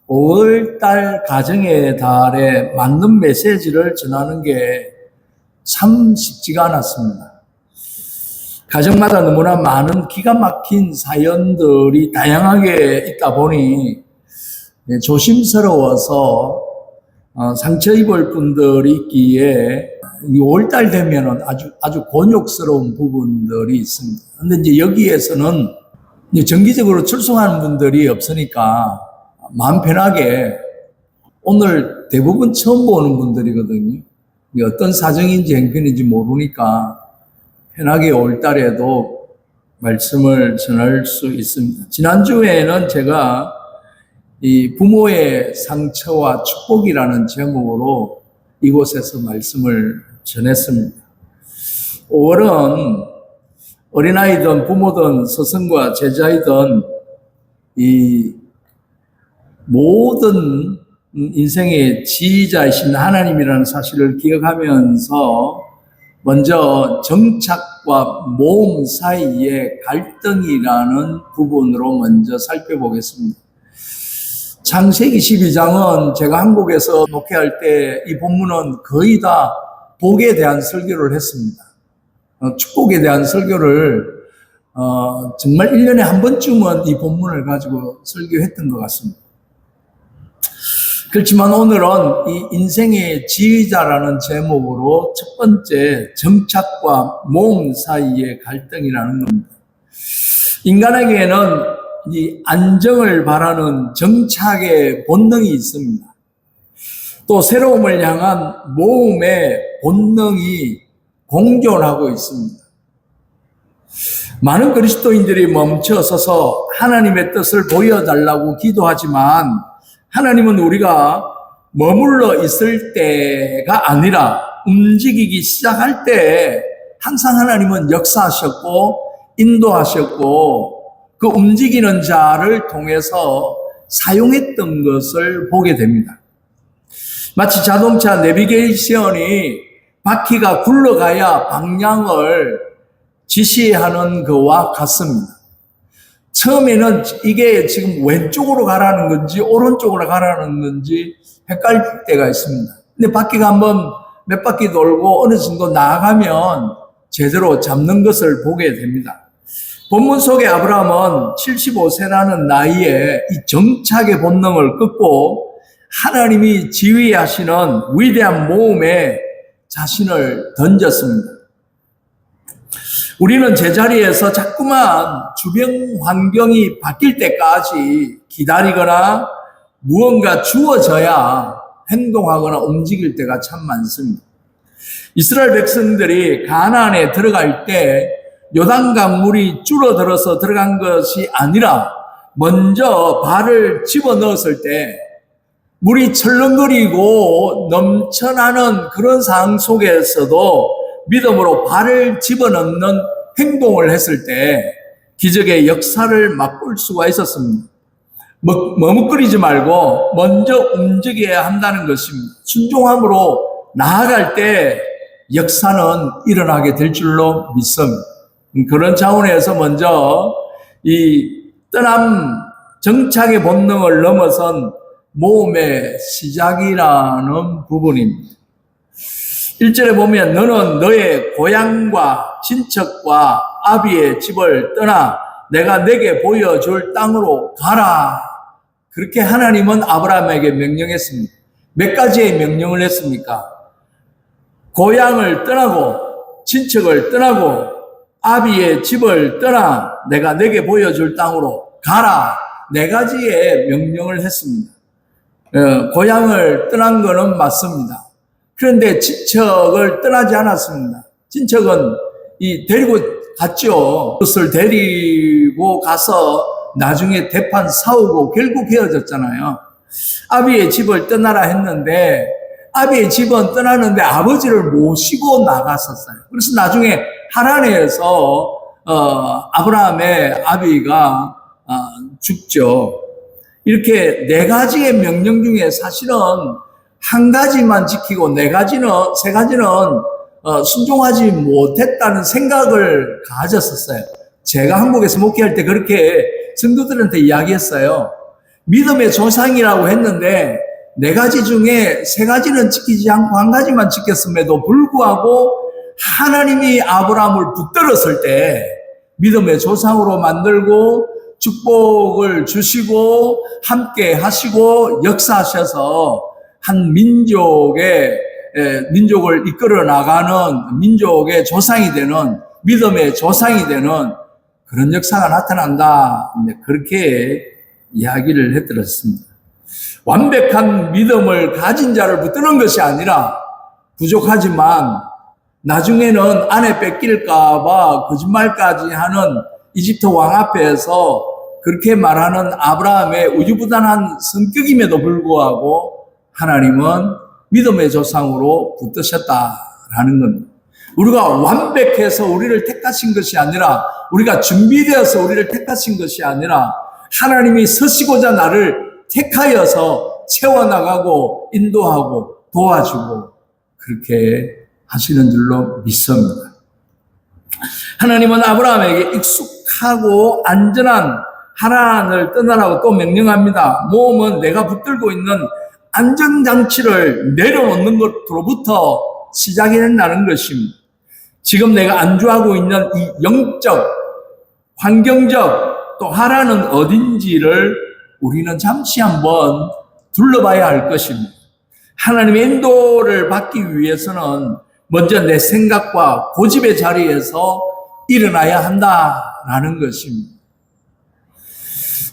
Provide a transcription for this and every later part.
5월달 가정의 달에 맞는 메시지를 전하는 게 참 쉽지가 않았습니다. 가정마다 너무나 많은 기가 막힌 사연들이 다양하게 있다 보니 조심스러워서 상처 입을 분들이 있기에 5월달 되면은 아주 곤욕스러운 부분들이 있습니다. 근데 이제 여기에서는 정기적으로 출석하는 분들이 없으니까 마음 편하게, 오늘 대부분 처음 보는 분들이거든요. 어떤 사정인지 행편인지 모르니까 편하게 5월달에도 말씀을 전할 수 있습니다. 지난주에는 제가 이 부모의 상처와 축복이라는 제목으로 이곳에서 말씀을 전했습니다. 5월은 어린아이든 부모든 스승과 제자이든 이 모든 인생의 지휘자이신 하나님이라는 사실을 기억하면서 먼저 정착과 모험 사이의 갈등이라는 부분으로 먼저 살펴보겠습니다. 창세기 12장은 제가 한국에서 목회할 때 이 본문은 거의 다 복에 대한 설교를 했습니다. 축복에 대한 설교를 정말 1년에 한 번쯤은 이 본문을 가지고 설교했던 것 같습니다. 그렇지만 오늘은 이 인생의 지휘자라는 제목으로 첫 번째 정착과 모험 사이의 갈등이라는 겁니다. 인간에게는 이 안정을 바라는 정착의 본능이 있습니다. 또 새로움을 향한 모험의 본능이 공존하고 있습니다. 많은 그리스도인들이 멈춰서서 하나님의 뜻을 보여달라고 기도하지만 하나님은 우리가 머물러 있을 때가 아니라 움직이기 시작할 때 항상 하나님은 역사하셨고 인도하셨고 그 움직이는 자를 통해서 사용했던 것을 보게 됩니다. 마치 자동차 내비게이션이 바퀴가 굴러가야 방향을 지시하는 것과 같습니다. 처음에는 이게 지금 왼쪽으로 가라는 건지 오른쪽으로 가라는 건지 헷갈릴 때가 있습니다. 근데 바퀴가 한번 몇 바퀴 돌고 어느 정도 나아가면 제대로 잡는 것을 보게 됩니다. 본문 속의 아브라함은 75세라는 나이에 이 정착의 본능을 끊고 하나님이 지휘하시는 위대한 모험에 자신을 던졌습니다. 우리는 제자리에서 자꾸만 주변 환경이 바뀔 때까지 기다리거나 무언가 주어져야 행동하거나 움직일 때가 참 많습니다. 이스라엘 백성들이 가나안에 들어갈 때 요단강 물이 줄어들어서 들어간 것이 아니라 먼저 발을 집어넣었을 때 물이 철렁거리고 넘쳐나는 그런 상황 속에서도 믿음으로 발을 집어넣는 행동을 했을 때 기적의 역사를 맛볼 수가 있었습니다. 머뭇거리지 말고 먼저 움직여야 한다는 것입니다. 순종함으로 나아갈 때 역사는 일어나게 될 줄로 믿습니다. 그런 차원에서 먼저 이 떠남 정착의 본능을 넘어선 모험의 시작이라는 부분입니다. 1절에 보면 너는 너의 고향과 친척과 아비의 집을 떠나 내가 내게 보여줄 땅으로 가라. 그렇게 하나님은 아브라함에게 명령했습니다. 몇 가지의 명령을 했습니까? 고향을 떠나고 친척을 떠나고 아비의 집을 떠나 내가 내게 보여줄 땅으로 가라. 4가지의 명령을 했습니다. 고향을 떠난 것은 맞습니다. 그런데 친척을 떠나지 않았습니다. 친척은 데리고 갔죠. 그것을 데리고 가서 나중에 대판 싸우고 결국 헤어졌잖아요. 아비의 집을 떠나라 했는데 아비의 집은 떠나는데 아버지를 모시고 나갔었어요. 그래서 나중에 하란에서 아브라함의 아비가 죽죠. 이렇게 4가지의 명령 중에 사실은 한 가지만 지키고 3가지는 순종하지 못했다는 생각을 가졌었어요. 제가 한국에서 목회할 때 그렇게 성도들한테 이야기했어요. 믿음의 조상이라고 했는데 4가지 중에 3가지는 지키지 않고 1가지만 지켰음에도 불구하고 하나님이 아브라함을 붙들었을 때 믿음의 조상으로 만들고 축복을 주시고 함께 하시고 역사하셔서 한 민족을 이끌어 나가는 민족의 조상이 되는 믿음의 조상이 되는 그런 역사가 나타난다. 그렇게 이야기를 해드렸습니다. 완벽한 믿음을 가진 자를 붙드는 것이 아니라 부족하지만 나중에는 아내 뺏길까봐 거짓말까지 하는 이집트 왕 앞에서 그렇게 말하는 아브라함의 우유부단한 성격임에도 불구하고 하나님은 믿음의 조상으로 붙드셨다라는 겁니다. 우리가 완벽해서 우리를 택하신 것이 아니라 우리가 준비되어서 우리를 택하신 것이 아니라 하나님이 서시고자 나를 택하여서 채워나가고 인도하고 도와주고 그렇게 하시는 줄로 믿습니다. 하나님은 아브라함에게 익숙하고 안전한 하란을 떠나라고 또 명령합니다. 모험은 내가 붙들고 있는 안전장치를 내려놓는 것으로부터 시작이 된다는 것입니다. 지금 내가 안주하고 있는 이 영적, 환경적 또 하란은 어딘지를 우리는 잠시 한번 둘러봐야 할 것입니다. 하나님의 인도를 받기 위해서는 먼저 내 생각과 고집의 자리에서 일어나야 한다라는 것입니다.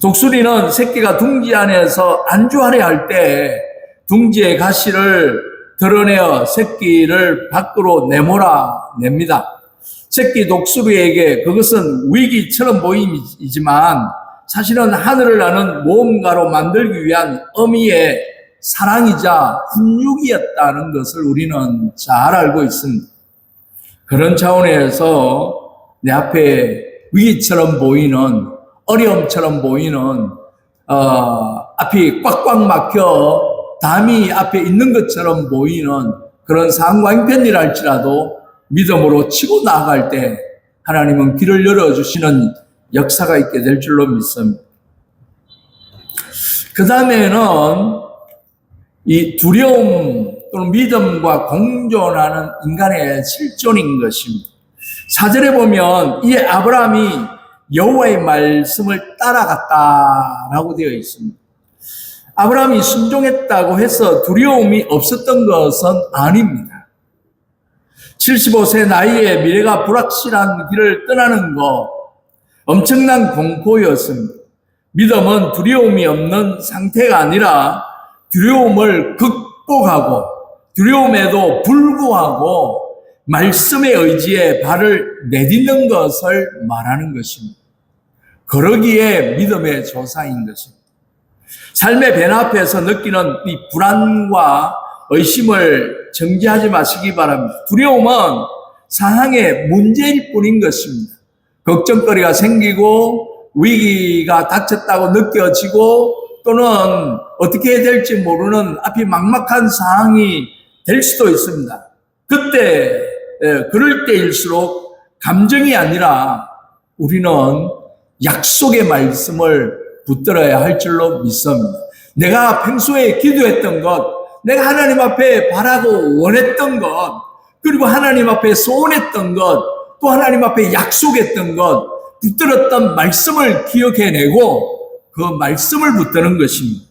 독수리는 새끼가 둥지 안에서 안주하려 할 때 둥지의 가시를 드러내어 새끼를 밖으로 내몰아냅니다. 새끼 독수리에게 그것은 위기처럼 보이지만 사실은 하늘을 나는 모험가로 만들기 위한 어미의 사랑이자 훈육이었다는 것을 우리는 잘 알고 있습니다. 그런 차원에서 내 앞에 위기처럼 보이는 어려움처럼 보이는 앞이 꽉꽉 막혀 담이 앞에 있는 것처럼 보이는 그런 상황과 형편이라 할지라도 믿음으로 치고 나아갈 때 하나님은 길을 열어주시는 역사가 있게 될 줄로 믿습니다. 그 다음에는 이 두려움 또는 믿음과 공존하는 인간의 실존인 것입니다. 4절에 보면 이 아브라함이 여호와의 말씀을 따라갔다라고 되어 있습니다. 아브라함이 순종했다고 해서 두려움이 없었던 것은 아닙니다. 75세 나이에 미래가 불확실한 길을 떠나는 것, 엄청난 공포였습니다. 믿음은 두려움이 없는 상태가 아니라 두려움을 극복하고 두려움에도 불구하고 말씀의 의지에 발을 내딛는 것을 말하는 것입니다. 그러기에 믿음의 조상인 것입니다. 삶의 변 앞에서 느끼는 이 불안과 의심을 정지하지 마시기 바랍니다. 두려움은 상황의 문제일 뿐인 것입니다. 걱정거리가 생기고 위기가 닥쳤다고 느껴지고 또는 어떻게 해야 될지 모르는 앞이 막막한 상황이 될 수도 있습니다. 그럴 때일수록 감정이 아니라 우리는 약속의 말씀을 붙들어야 할 줄로 믿습니다. 내가 평소에 기도했던 것, 내가 하나님 앞에 바라고 원했던 것, 그리고 하나님 앞에 소원했던 것, 또 하나님 앞에 약속했던 것, 붙들었던 말씀을 기억해내고 그 말씀을 붙드는 것입니다.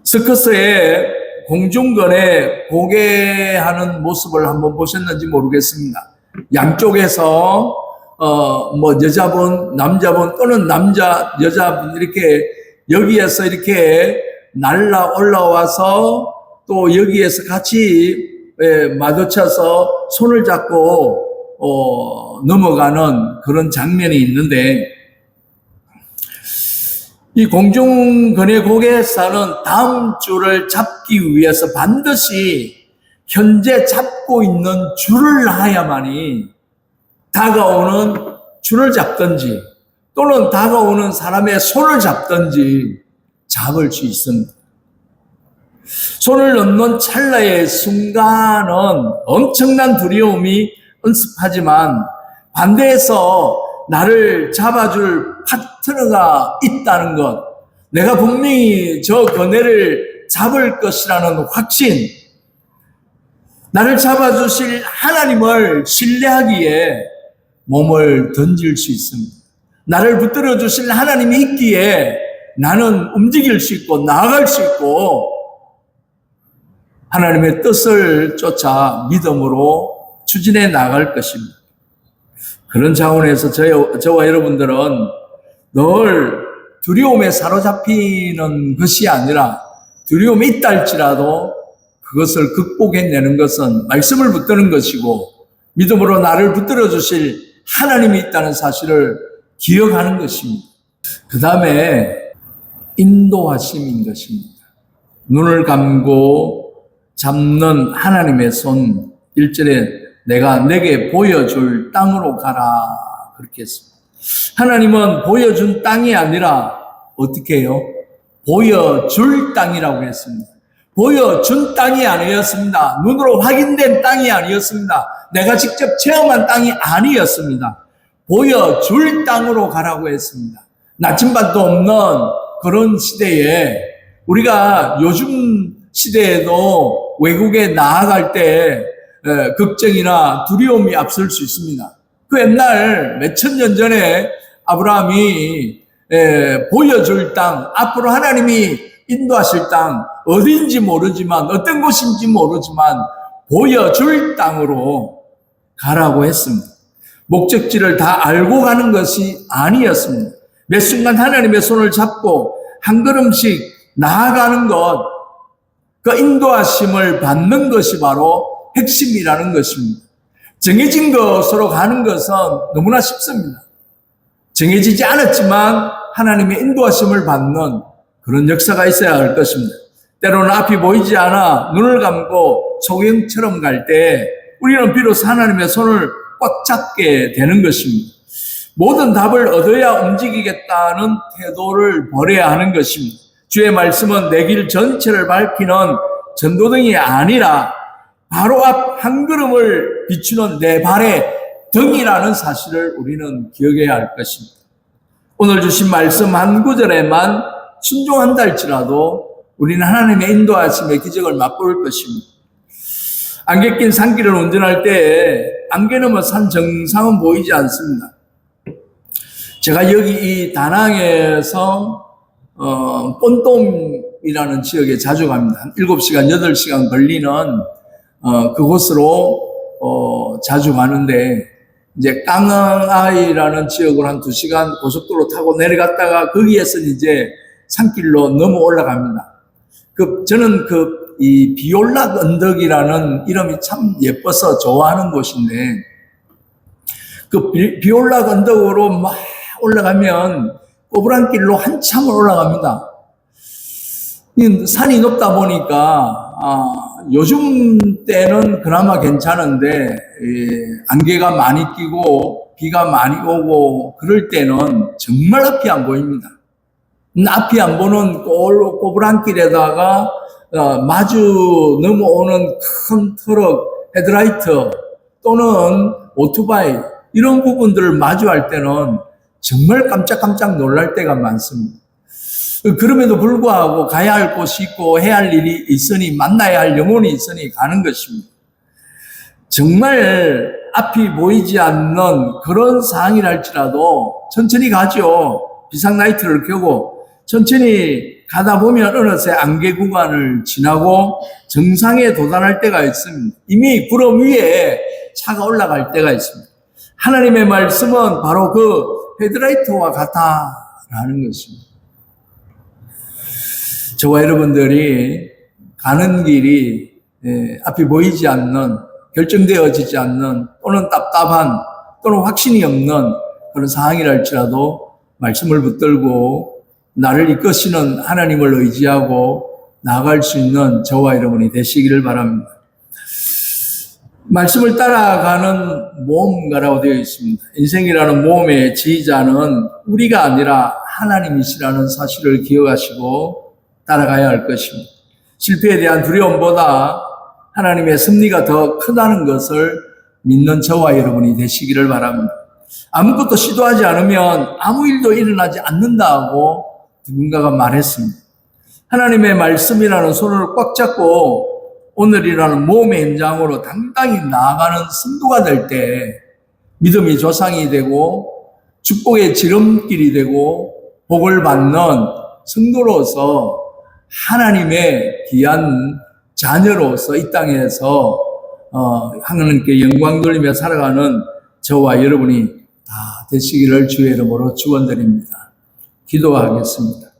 서커스에 공중근에 고개하는 모습을 한번 보셨는지 모르겠습니다. 양쪽에서 여자분, 남자분 또는 여자분 이렇게 여기에서 이렇게 날라 올라와서 또 여기에서 같이 마주쳐서 손을 잡고 넘어가는 그런 장면이 있는데 이 공중근의 고개사는 다음 줄을 잡기 위해서 반드시 현재 잡고 있는 줄을 놔야만이 다가오는 줄을 잡든지 또는 다가오는 사람의 손을 잡든지 잡을 수 있습니다. 손을 넣는 찰나의 순간은 엄청난 두려움이 은습하지만 반대해서 나를 잡아줄 파트너가 있다는 것, 내가 분명히 저 그네를 잡을 것이라는 확신, 나를 잡아주실 하나님을 신뢰하기에 몸을 던질 수 있습니다. 나를 붙들어 주실 하나님이 있기에 나는 움직일 수 있고 나아갈 수 있고 하나님의 뜻을 쫓아 믿음으로 추진해 나갈 것입니다. 그런 차원에서 저와 여러분들은 늘 두려움에 사로잡히는 것이 아니라 두려움이 있다 할지라도 그것을 극복해내는 것은 말씀을 붙드는 것이고 믿음으로 나를 붙들어 주실 하나님이 있다는 사실을 기억하는 것입니다. 그 다음에 인도하심인 것입니다. 눈을 감고 잡는 하나님의 손, 1절에 내가 내게 보여줄 땅으로 가라 그렇게 했습니다. 하나님은 보여준 땅이 아니라 어떻게 해요? 보여줄 땅이라고 했습니다. 보여준 땅이 아니었습니다. 눈으로 확인된 땅이 아니었습니다. 내가 직접 체험한 땅이 아니었습니다. 보여줄 땅으로 가라고 했습니다. 나침반도 없는 그런 시대에 우리가 요즘 시대에도 외국에 나아갈 때 걱정이나 두려움이 앞설 수 있습니다. 그 옛날 몇천 년 전에 아브라함이 보여줄 땅, 앞으로 하나님이 인도하실 땅, 어디인지 모르지만 어떤 곳인지 모르지만 보여줄 땅으로 가라고 했습니다. 목적지를 다 알고 가는 것이 아니었습니다. 매 순간 하나님의 손을 잡고 한 걸음씩 나아가는 것, 그 인도하심을 받는 것이 바로 핵심이라는 것입니다. 정해진 것으로 가는 것은 너무나 쉽습니다. 정해지지 않았지만 하나님의 인도하심을 받는 그런 역사가 있어야 할 것입니다. 때로는 앞이 보이지 않아 눈을 감고 소경처럼 갈 때 우리는 비로소 하나님의 손을 꽉 잡게 되는 것입니다. 모든 답을 얻어야 움직이겠다는 태도를 버려야 하는 것입니다. 주의 말씀은 내 길 전체를 밝히는 전도등이 아니라 바로 앞 한 걸음을 비추는 내 발의 등이라는 사실을 우리는 기억해야 할 것입니다. 오늘 주신 말씀 한 구절에만 순종한다 할지라도 우리는 하나님의 인도하심의 기적을 맛볼 것입니다. 안개 낀 산길을 운전할 때 안개 넘어 산 정상은 보이지 않습니다. 제가 여기 이 다낭에서 꼰돔이라는 지역에 자주 갑니다. 한 7시간, 8시간 걸리는 그곳으로 자주 가는데 이제 깡아이라는 지역으로 한 2시간 고속도로 타고 내려갔다가 거기에서 이제 산길로 넘어 올라갑니다. 저는 이 비올락 언덕이라는 이름이 참 예뻐서 좋아하는 곳인데 그 비올락 언덕으로 막 올라가면 꼬부랑길로 한참을 올라갑니다. 산이 높다 보니까 요즘 때는 그나마 괜찮은데 안개가 많이 끼고 비가 많이 오고 그럴 때는 정말 앞이 안 보입니다. 앞이 안 보는 꼬부랑길에다가 마주 넘어오는 큰 트럭, 헤드라이트 또는 오토바이 이런 부분들을 마주할 때는 정말 깜짝깜짝 놀랄 때가 많습니다. 그럼에도 불구하고 가야 할 곳이 있고 해야 할 일이 있으니 만나야 할 영혼이 있으니 가는 것입니다. 정말 앞이 보이지 않는 그런 상황이랄지라도 천천히 가죠. 비상라이트를 켜고 천천히 가다 보면 어느새 안개 구간을 지나고 정상에 도달할 때가 있습니다. 이미 구름 위에 차가 올라갈 때가 있습니다. 하나님의 말씀은 바로 그 헤드라이트와 같다라는 것입니다. 저와 여러분들이 가는 길이 앞이 보이지 않는, 결정되어지지 않는 또는 답답한 또는 확신이 없는 그런 상황이랄지라도 말씀을 붙들고 나를 이끄시는 하나님을 의지하고 나아갈 수 있는 저와 여러분이 되시기를 바랍니다. 말씀을 따라가는 모험가라고 되어 있습니다. 인생이라는 모험의 지휘자는 우리가 아니라 하나님이시라는 사실을 기억하시고 따라가야 할 것입니다. 실패에 대한 두려움보다 하나님의 승리가 더 크다는 것을 믿는 저와 여러분이 되시기를 바랍니다. 아무것도 시도하지 않으면 아무 일도 일어나지 않는다고 누군가가 말했습니다. 하나님의 말씀이라는 손을 꽉 잡고 오늘이라는 몸의 현장으로 당당히 나아가는 성도가 될 때 믿음이 조상이 되고 축복의 지름길이 되고 복을 받는 성도로서 하나님의 귀한 자녀로서 이 땅에서 하나님께 영광 돌리며 살아가는 저와 여러분이 다 되시기를 주의 이름으로 축원드립니다. 기도하겠습니다.